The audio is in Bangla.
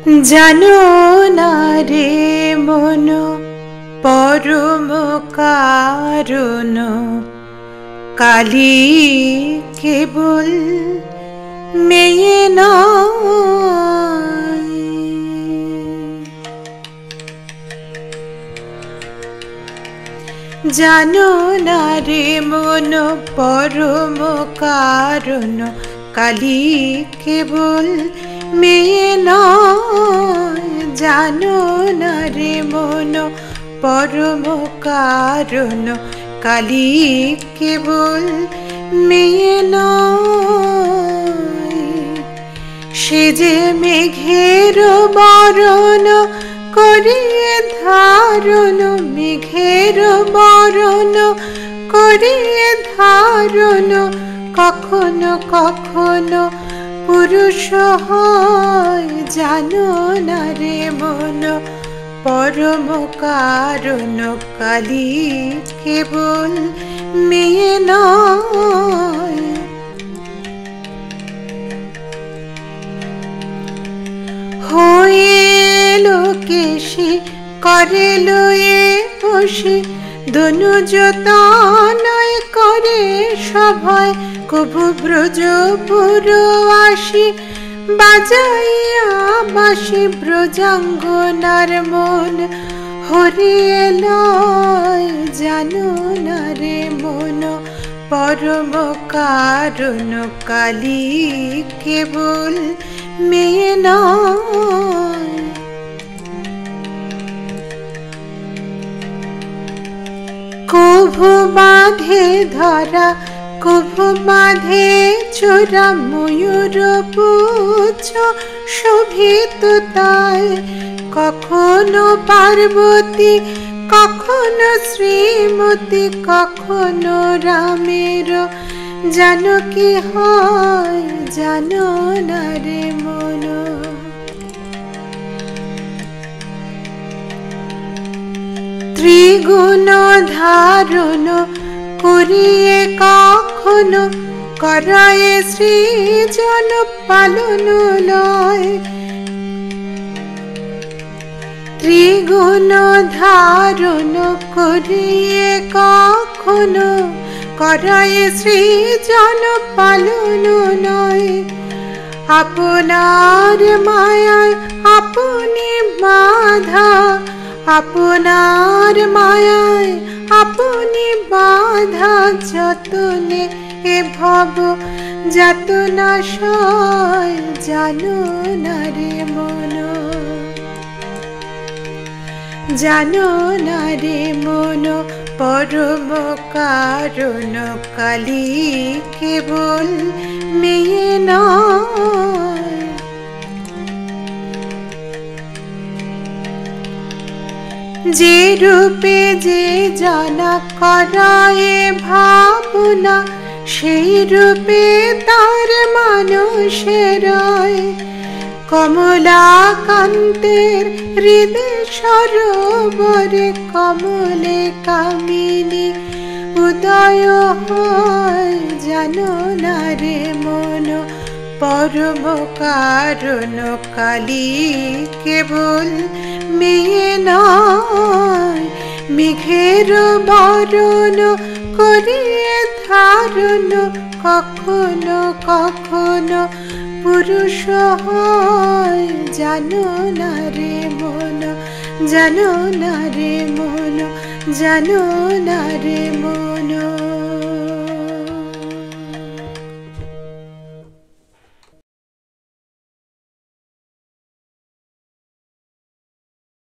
জানো না রে মন পরম কারণ কালী কেবল মেয়ে নয়। জানো না রে মন পরম কারণ কালী কেবল মেয়ে নয়। জানো না রে মন পরম কারণ কালী কেবল মেয়ে নয়। সে যে মেঘের বরণ করিয়ে ধারণ, মেঘের বরণ করিয়ে ধারণ, কখনো কখনো পুরুষ হয়। জানো না রে মন পরম কারণ কালী কেবল মেয়ে নয়। হয়ে লোকেশি করে লয়ে বসে দনুজ তনয় করে সভয়, কভু ব্রজপুর আসি বাজাইয়া বাসি ব্রজাঙ্গনার মন হরিয়ে লয়। জানো না রে মন পরম কারণ কালী কেবল মেয়ে নয়। কভু বাঁধে ধরা কভু বাঁধে চোরা, ময়ূর পুচ্ছ শোভিত তাই, কখনো পার্বতী কখনো শ্রীমতী কখনো রামের জানকী হয়। জানো না রে মন ত্রিগুণ ধারণ করিয়ে কখনো করায়ে সৃজন পালন লয়। ত্রিগুণ ধারণ করিয়ে কখনো করায়ে সৃজন পালন নয়। আপনার মায়ায় আপনি বাধা, আপনার মায়ায় আপনি বাধা, যতনে এ ভব যাতনা সয়। জানো না রে মন জানো না রে মন পরম কারণ কালী কেবল মেয়ে নয়। যে রূপে যে জানা করায়ে ভাবনা, সেই রূপে তার মানুষের কমলাকান্তের হৃদয় সরোবরে কমলে কামিনী উদয় হয়। জানো না রে মন পরম কারণ কালী কেবল মেয়ে নয়। মেঘের বরণ করিয়ে ধারণ, কখনো কখনো পুরুষ হয়। জানো না রে মন জানো না রে মন জানো না রে মন।